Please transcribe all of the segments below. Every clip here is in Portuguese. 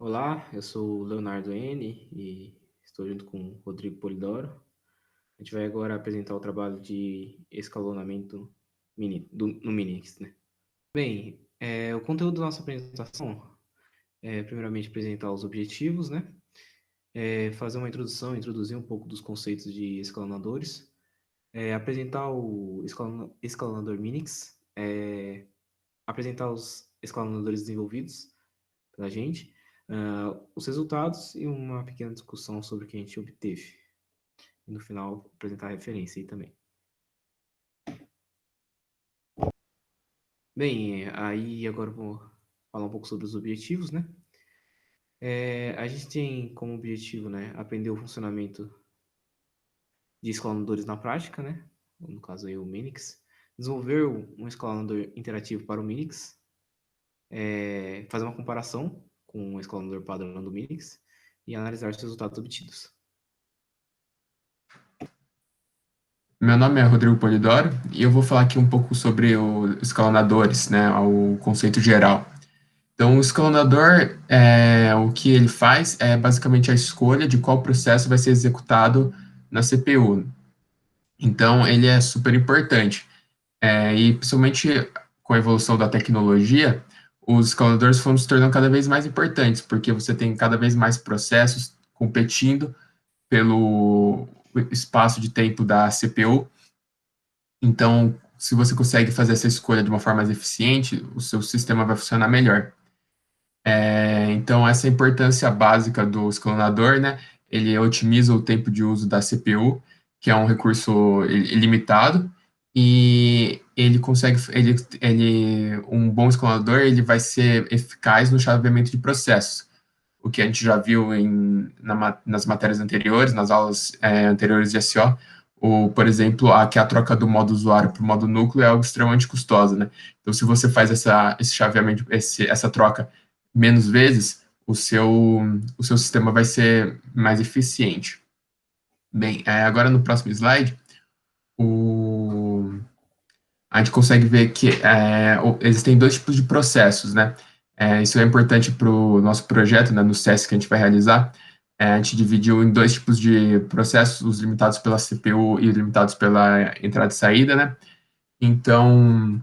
Olá, eu sou o Leonardo N e estou junto com o Rodrigo Polidoro. A gente vai agora apresentar o trabalho de escalonamento no Minix, né? Bem, o conteúdo da nossa apresentação é primeiramente apresentar os objetivos, né? Fazer uma introdução, introduzir um pouco dos conceitos de escalonadores, apresentar o escalonador Minix, apresentar os escalonadores desenvolvidos pela gente, os resultados e uma pequena discussão sobre o que a gente obteve. E no final, apresentar a referência aí também. Bem, aí agora eu vou falar um pouco sobre os objetivos, né? A gente tem como objetivo, né, aprender o funcionamento de escalonadores na prática, né? No caso aí o Minix. Desenvolver um escalonador interativo para o Minix. Fazer uma comparação com o escalonador padrão do Minix e analisar os resultados obtidos. Meu nome é Rodrigo Polidoro e eu vou falar aqui um pouco sobre os escalonadores, né, o conceito geral. Então, o escalonador, o que ele faz é basicamente a escolha de qual processo vai ser executado na CPU. Então, ele é super importante. E principalmente com a evolução da tecnologia, os escalonadores foram se tornando cada vez mais importantes, porque você tem cada vez mais processos competindo pelo espaço de tempo da CPU. Então, se você consegue fazer essa escolha de uma forma mais eficiente, o seu sistema vai funcionar melhor. Então, essa é a importância básica do escalonador, né? Ele otimiza o tempo de uso da CPU, que é um recurso ilimitado, e ele consegue, um bom escalonador, ele vai ser eficaz no chaveamento de processos, o que a gente já viu nas matérias anteriores, nas aulas anteriores de SEO, por exemplo, que a troca do modo usuário para o modo núcleo é algo extremamente custosa, né? Então, se você faz esse chaveamento, essa troca menos vezes, o seu sistema vai ser mais eficiente. Bem, agora no próximo slide, a gente consegue ver que existem dois tipos de processos, né? Isso é importante para o nosso projeto, né, no SESC que a gente vai realizar. A gente dividiu em dois tipos de processos, os limitados pela CPU e os limitados pela entrada e saída, né? Então,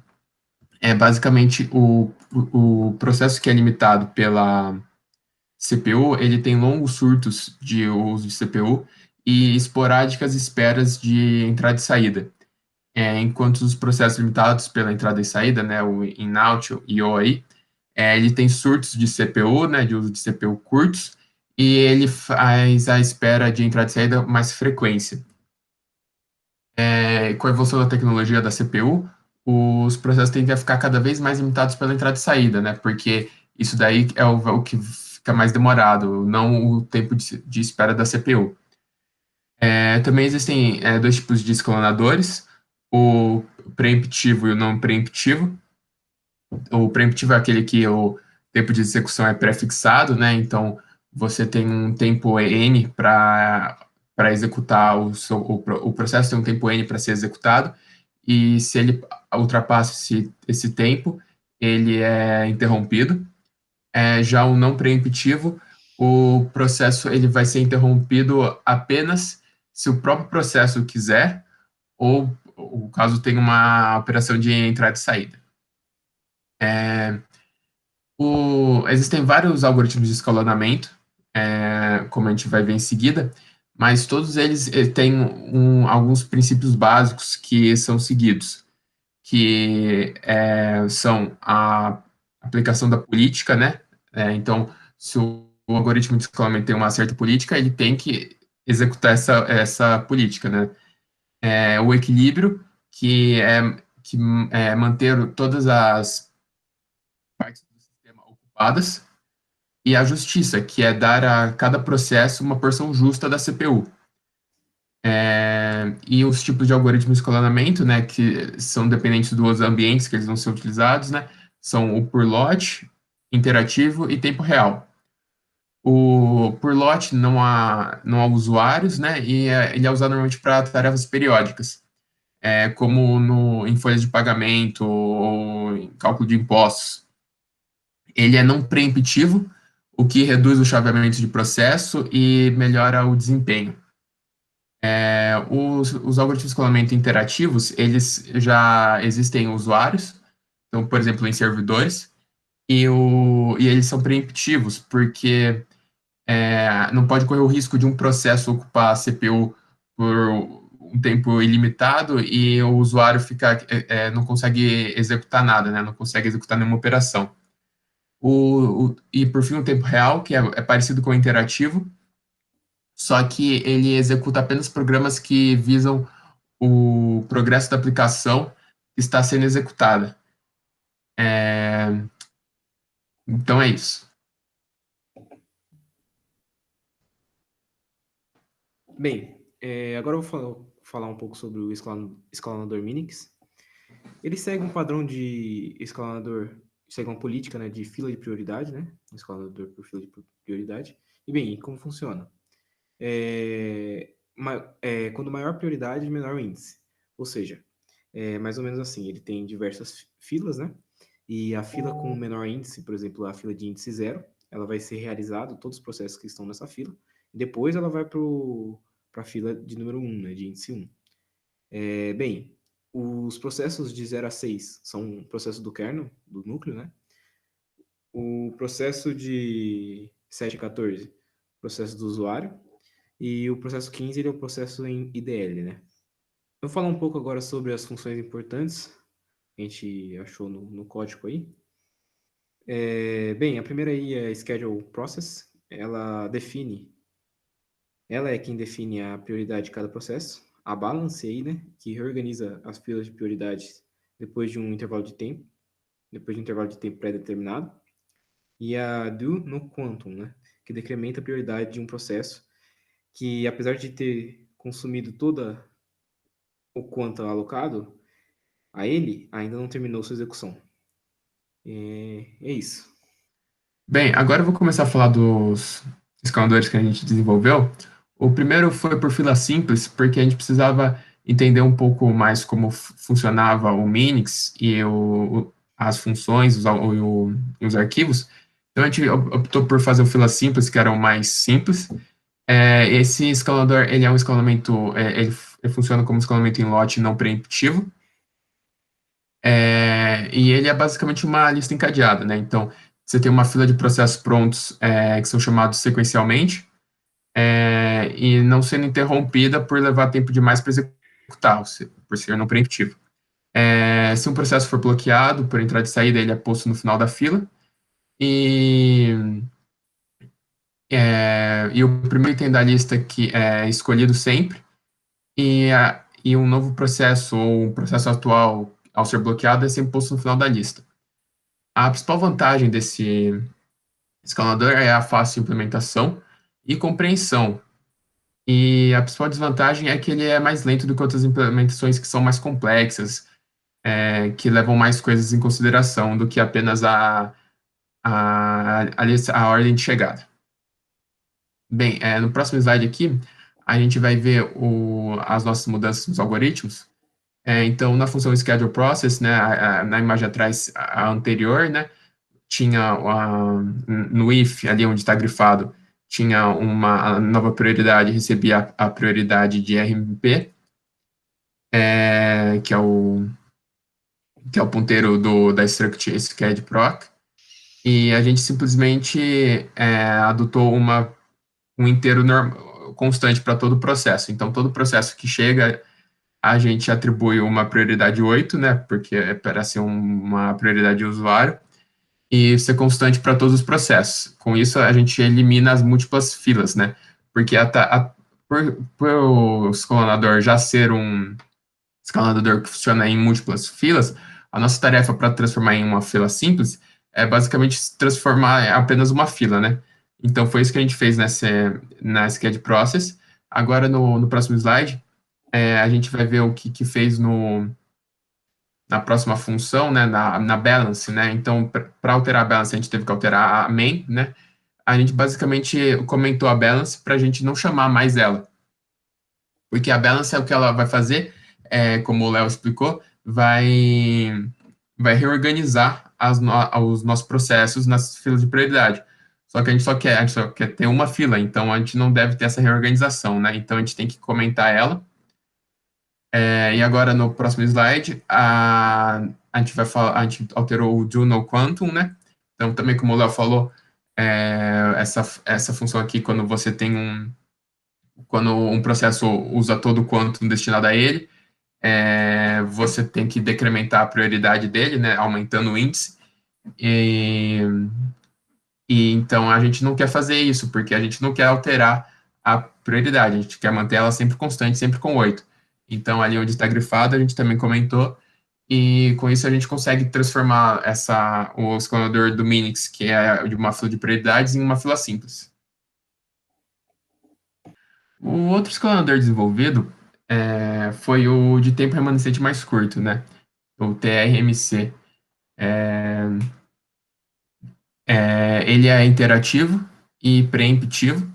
basicamente o processo que é limitado pela CPU, ele tem longos surtos de uso de CPU e esporádicas esperas de entrada e saída. Enquanto os processos limitados pela entrada e saída, né, o in-out e o OI, ele tem surtos de CPU, né, de uso de CPU curtos, e ele faz a espera de entrada e saída mais frequência. Com a evolução da tecnologia da CPU, os processos tendem a ficar cada vez mais limitados pela entrada e saída, né, porque isso daí é o que fica mais demorado, não o tempo de espera da CPU. Também existem dois tipos de escalonadores, o preemptivo e o não preemptivo. O preemptivo é aquele que o tempo de execução é pré-fixado, né? Então, você tem um tempo N para executar o processo tem um tempo N para ser executado, e se ele ultrapassa esse tempo, ele é interrompido. Já o não preemptivo, o processo ele vai ser interrompido apenas se o próprio processo quiser, ou o caso tem uma operação de entrada e saída. Existem vários algoritmos de escalonamento, como a gente vai ver em seguida, mas todos eles têm alguns princípios básicos que são seguidos, que são a aplicação da política, né? Então, se o algoritmo de escalonamento tem uma certa política, ele tem que executar essa política, né? O equilíbrio, que é manter todas as partes do sistema ocupadas, e a justiça, que é dar a cada processo uma porção justa da CPU. E os tipos de algoritmos de escalonamento, né, que são dependentes dos ambientes que eles vão ser utilizados, né, são o por lote, interativo e tempo real. O por lote não há usuários, né, e ele é usado normalmente para tarefas periódicas, como em folhas de pagamento ou em cálculo de impostos. Ele é não preemptivo, o que reduz o chaveamento de processo e melhora o desempenho. Os algoritmos de escalonamento interativos, eles já existem em usuários, então, por exemplo, em servidores, e eles são preemptivos, porque não pode correr o risco de um processo ocupar a CPU por um tempo ilimitado e o usuário não consegue executar nada, né? Não consegue executar nenhuma operação. E, por fim, o tempo real, que é parecido com o interativo, só que ele executa apenas programas que visam o progresso da aplicação que está sendo executada. Então é isso. Bem, agora eu vou falar um pouco sobre o escalonador Minix. Ele segue um padrão de escalonador, segue uma política, né, de fila de prioridade, né? Um escalonador por fila de prioridade. E bem, como funciona? Quando maior prioridade, menor o índice. Ou seja, mais ou menos assim, ele tem diversas filas, né? E a fila com menor índice, por exemplo, a fila de índice 0, ela vai ser realizado, todos os processos que estão nessa fila, e depois ela vai para a fila de número 1, né, de índice 1. Bem, os processos de 0 a 6 são processos do kernel, do núcleo, né? O processo de 7 a 14, processo do usuário, e o processo 15 ele é o processo em IDL, né? Eu vou falar um pouco agora sobre as funções importantes que a gente achou no código aí. Bem, a primeira aí é Schedule Process. Ela é quem define a prioridade de cada processo. A Balance aí, né, que reorganiza as filas de prioridades depois de um intervalo de tempo, pré-determinado. E a Do no Quantum, né, que decrementa a prioridade de um processo que, apesar de ter consumido toda o quanto alocado a ele, ainda não terminou sua execução. É isso. Bem, agora eu vou começar a falar dos escaladores que a gente desenvolveu. O primeiro foi por fila simples, porque a gente precisava entender um pouco mais como funcionava o Minix e as funções e os arquivos. Então a gente optou por fazer o fila simples, que era o mais simples. Esse escalador, ele é um escalonamento, ele funciona como escalonamento em lote não preemptivo. E ele é basicamente uma lista encadeada, né? Então, você tem uma fila de processos prontos que são chamados sequencialmente, e não sendo interrompida por levar tempo demais para executar, por ser não preemptivo. Se um processo for bloqueado por entrada e saída, ele é posto no final da fila, e, e o primeiro item da lista que é escolhido sempre, e um novo processo ou um processo atual, ao ser bloqueado, é sempre posto no final da lista. A principal vantagem desse escalador é a fácil implementação e compreensão. E a principal desvantagem é que ele é mais lento do que outras implementações que são mais complexas, que levam mais coisas em consideração do que apenas a ordem de chegada. Bem, no próximo slide aqui, a gente vai ver as nossas mudanças nos algoritmos. Então, na função schedule process, né, na imagem atrás, a anterior, né, tinha no if, ali onde está grifado, tinha uma nova prioridade, recebia a prioridade de RMP, que é o ponteiro da struct schedproc, e a gente simplesmente adotou um inteiro constante para todo o processo. Então, todo processo que chega, a gente atribui uma prioridade 8, né, porque é para ser uma prioridade de usuário, e ser constante para todos os processos. Com isso, a gente elimina as múltiplas filas, né? Porque por o escalonador já ser um escalonador que funciona em múltiplas filas, a nossa tarefa para transformar em uma fila simples é basicamente transformar em apenas uma fila, né? Então, foi isso que a gente fez na Schedule Process. Agora, no próximo slide, a gente vai ver o que fez na próxima função, né, na balance, né? Então, para alterar a balance, a gente teve que alterar a main, né? A gente basicamente comentou a balance para a gente não chamar mais ela. Porque a balance é o que ela vai fazer, como o Léo explicou, vai reorganizar os nossos processos nas filas de prioridade. Só que a gente só quer ter uma fila, então a gente não deve ter essa reorganização, né? Então a gente tem que comentar ela. E agora no próximo slide, a gente vai falar, a gente alterou o do no quantum, né? Então também como o Léo falou, essa função aqui, quando um processo usa todo o quantum destinado a ele, você tem que decrementar a prioridade dele, né? Aumentando o índice. E, e então a gente não quer fazer isso, porque a gente não quer alterar a prioridade, a gente quer manter ela sempre constante, sempre com 8. Então, ali onde está grifado, a gente também comentou, e com isso a gente consegue transformar o escalonador do Minix, que é de uma fila de prioridades, em uma fila simples. O outro escalonador desenvolvido foi o de tempo remanescente mais curto, né? O TRMC. Ele é interativo e preemptivo,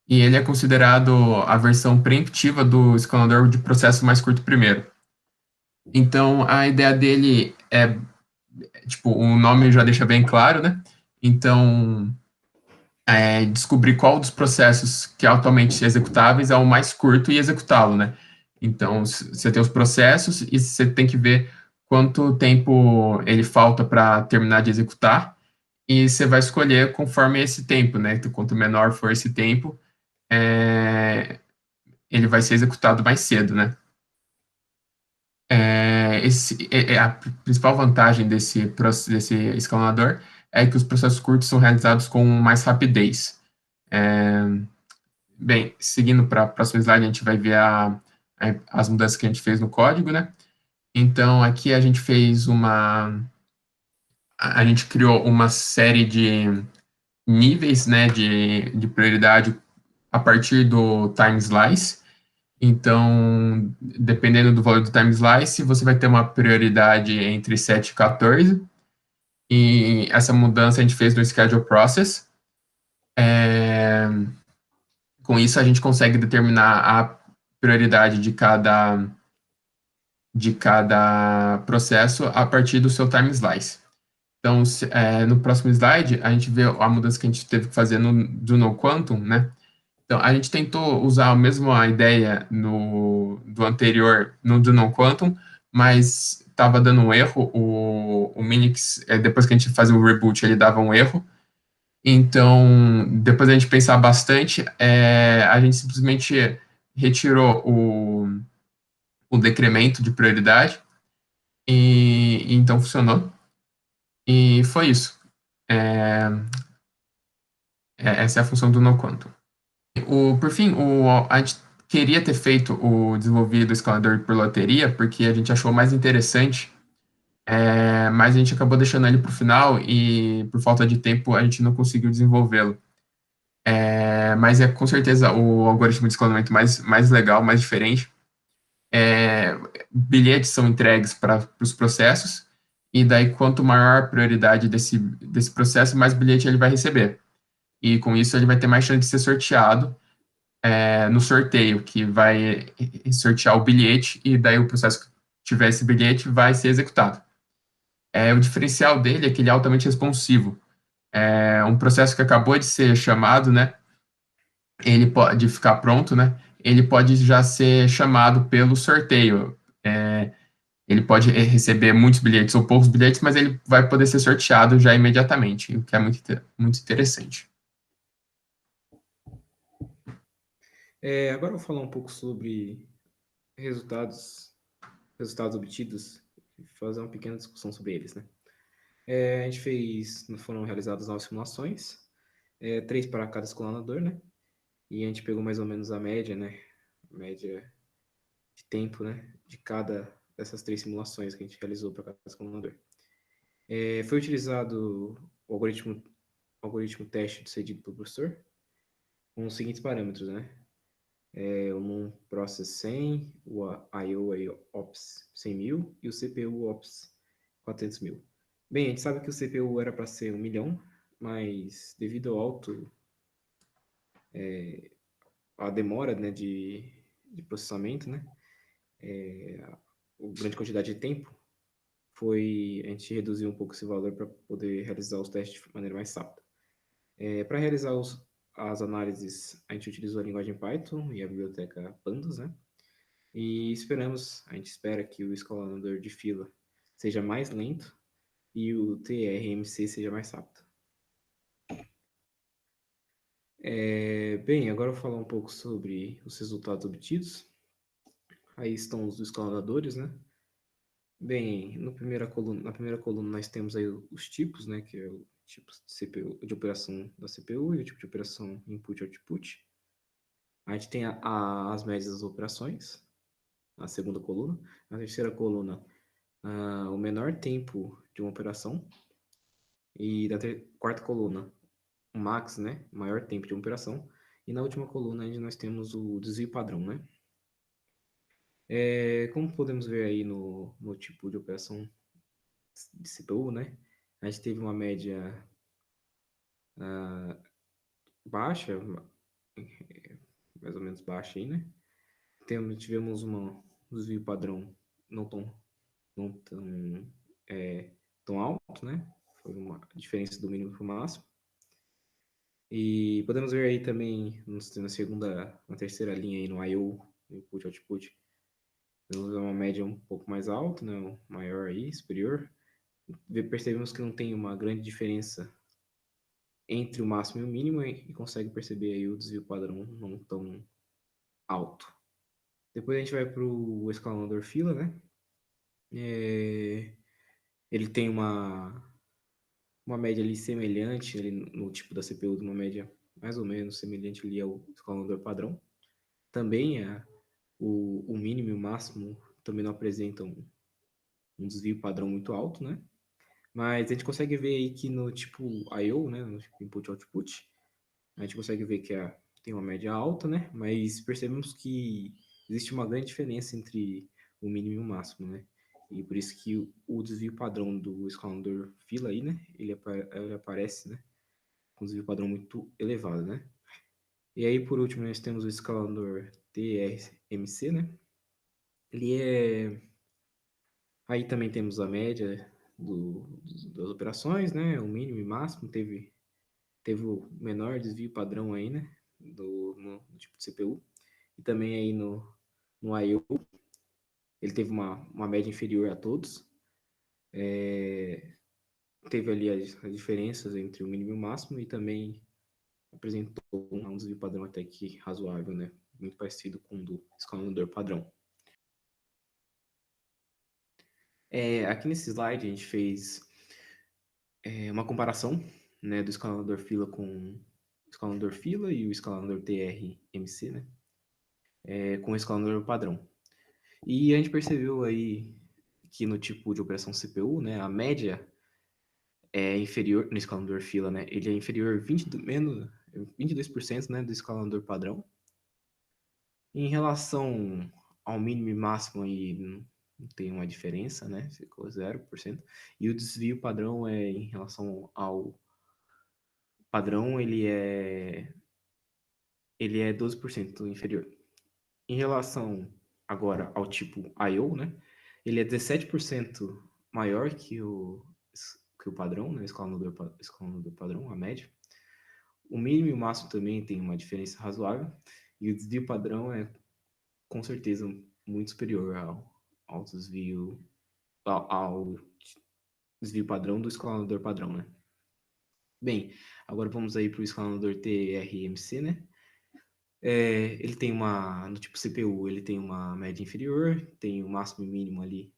e ele é considerado a versão preemptiva do escalonador de processo mais curto primeiro. Então, a ideia dele tipo, o nome já deixa bem claro, né? Então, descobrir qual dos processos que é atualmente executáveis é o mais curto e executá-lo, né? Então, você tem os processos e você tem que ver quanto tempo ele falta para terminar de executar, e você vai escolher conforme esse tempo, né? Então, quanto menor for esse tempo, ele vai ser executado mais cedo, né? A principal vantagem desse escalonador é que os processos curtos são realizados com mais rapidez. É, Bem, seguindo para a próxima slide, a gente vai ver as mudanças que a gente fez no código, né? Então, aqui a gente fez a gente criou uma série de níveis, né, de prioridade a partir do time slice. Então, dependendo do valor do time slice, você vai ter uma prioridade entre 7 e 14. E essa mudança a gente fez no schedule process. É, com isso, a gente consegue determinar a prioridade de cada processo a partir do seu time slice. Então, no próximo slide, a gente vê a mudança que a gente teve que fazer do no quantum, né? Então, a gente tentou usar a mesma ideia do anterior, no do no quantum, mas estava dando um erro. O Minix, depois que a gente fazia o reboot, ele dava um erro. Então, depois a gente pensar bastante, a gente simplesmente retirou o decremento de prioridade, e então funcionou. E foi isso. É, Essa é a função do no quantum. Por fim, a gente queria ter feito o desenvolvido escalador por loteria, porque a gente achou mais interessante, mas a gente acabou deixando ele para o final e, por falta de tempo, a gente não conseguiu desenvolvê-lo. Mas é com certeza o algoritmo de escalonamento mais legal, mais diferente. Bilhetes são entregues para os processos, e daí quanto maior a prioridade desse processo, mais bilhete ele vai receber. E com isso ele vai ter mais chance de ser sorteado no sorteio, que vai sortear o bilhete, e daí o processo que tiver esse bilhete vai ser executado. O diferencial dele é que ele é altamente responsivo. Um processo que acabou de ser chamado, né, ele pode ficar pronto, né, ele pode já ser chamado pelo sorteio. Ele pode receber muitos bilhetes ou poucos bilhetes, mas ele vai poder ser sorteado já imediatamente, o que é muito interessante. Agora eu vou falar um pouco sobre resultados obtidos e fazer uma pequena discussão sobre eles, né? A gente foram realizadas 9 simulações, 3 para cada escalonador, né? E a gente pegou mais ou menos a média, né? A média de tempo, né? De cada dessas 3 simulações que a gente realizou para cada escalonador. Foi utilizado o algoritmo teste cedido pelo professor com os seguintes parâmetros, né? O NUM Process 100, o IO Ops 100.000 e o CPU Ops 400.000. Bem, a gente sabe que o CPU era para ser 1 milhão, mas devido ao a demora, né, de processamento, né, a grande quantidade de tempo, a gente reduziu um pouco esse valor para poder realizar os testes de maneira mais rápida. Para realizar as análises, a gente utilizou a linguagem Python e a biblioteca Pandas, né? E a gente espera que o escalonador de fila seja mais lento e o TRMC seja mais rápido. Bem, agora eu vou falar um pouco sobre os resultados obtidos. Aí estão os escalonadores, né? Bem, na primeira coluna nós temos aí os tipos, né? Que é o tipo de CPU, de operação da CPU e o tipo de operação input-output. A gente tem as médias das operações, na segunda coluna. Na terceira coluna, o menor tempo de uma operação. E na quarta coluna, o max, né? Maior tempo de uma operação. E na última coluna, ainda nós temos o desvio padrão, né? Como podemos ver aí no tipo de operação de CPU, né? A gente teve uma média baixa, mais ou menos baixa aí, né? Tivemos um desvio padrão não tão, não tão, é, tão alto, né? Foi uma diferença do mínimo para o máximo. E podemos ver aí também na terceira linha aí no I/O, input output, temos uma média um pouco mais alta, né? Maior aí, superior. Percebemos que não tem uma grande diferença entre o máximo e o mínimo e consegue perceber aí o desvio padrão não tão alto. Depois a gente vai para o escalonador fila, né? Ele tem uma média ali semelhante ali no tipo da CPU, de uma média mais ou menos semelhante ali ao escalonador padrão. Também o mínimo e o máximo também não apresentam um desvio padrão muito alto, né? Mas a gente consegue ver aí que no tipo I/O, né, no tipo input-output, a gente consegue ver que tem uma média alta, né? Mas percebemos que existe uma grande diferença entre o mínimo e o máximo, né? E por isso que o desvio padrão do escalonador fila aí, né? Ele aparece, né? Com desvio padrão muito elevado, né? E aí, por último, nós temos o escalonador TRMC, né? Ele é... Aí também temos a média das operações, né? O mínimo e máximo teve o menor desvio padrão aí, né? No tipo de CPU. E também aí no I/O, ele teve uma média inferior a todos. Teve ali as diferenças entre o mínimo e o máximo e também apresentou um desvio padrão até que razoável, né? Muito parecido com o do escalonador padrão. Aqui nesse slide a gente fez uma comparação, né, do escalonador fila com o escalonador fila e o escalonador TRMC, né? Com o escalonador padrão. E a gente percebeu aí que no tipo de operação CPU, né, a média é inferior no escalonador fila, né? Ele é inferior 22%, né, do escalonador padrão. Em relação ao mínimo e máximo aí não tem uma diferença, né? Ficou 0%. E o desvio padrão em relação ao padrão, ele é 12% inferior. Em relação agora ao tipo I/O, né? Ele é 17% maior que o padrão, né? Escalonador padrão, a média. O mínimo e o máximo também tem uma diferença razoável. E o desvio padrão é, com certeza, muito superior ao desvio padrão do escalonador padrão, né? Bem, agora vamos aí para o escalonador TRMC, né? Ele tem no tipo CPU, ele tem uma média inferior, tem o máximo e mínimo ali.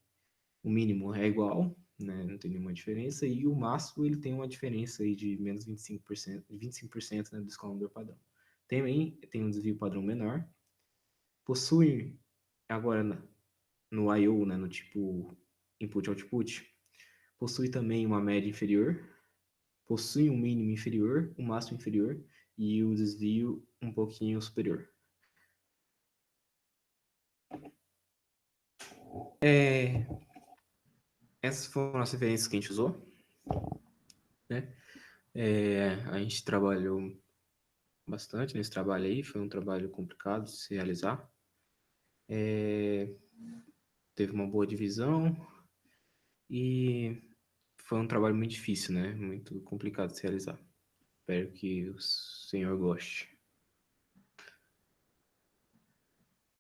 O mínimo é igual, né? Não tem nenhuma diferença. E o máximo, ele tem uma diferença aí de menos 25%, né, do escalonador padrão. Também tem um desvio padrão menor. Possui, agora no I/O, né, no tipo input-output, possui também uma média inferior, possui um mínimo inferior, um máximo inferior e o desvio um pouquinho superior. Essas foram as referências que a gente usou, né? A gente trabalhou bastante nesse trabalho aí, foi um trabalho complicado de se realizar. Teve uma boa divisão e foi um trabalho muito difícil, né? Muito complicado de se realizar. Espero que o senhor goste.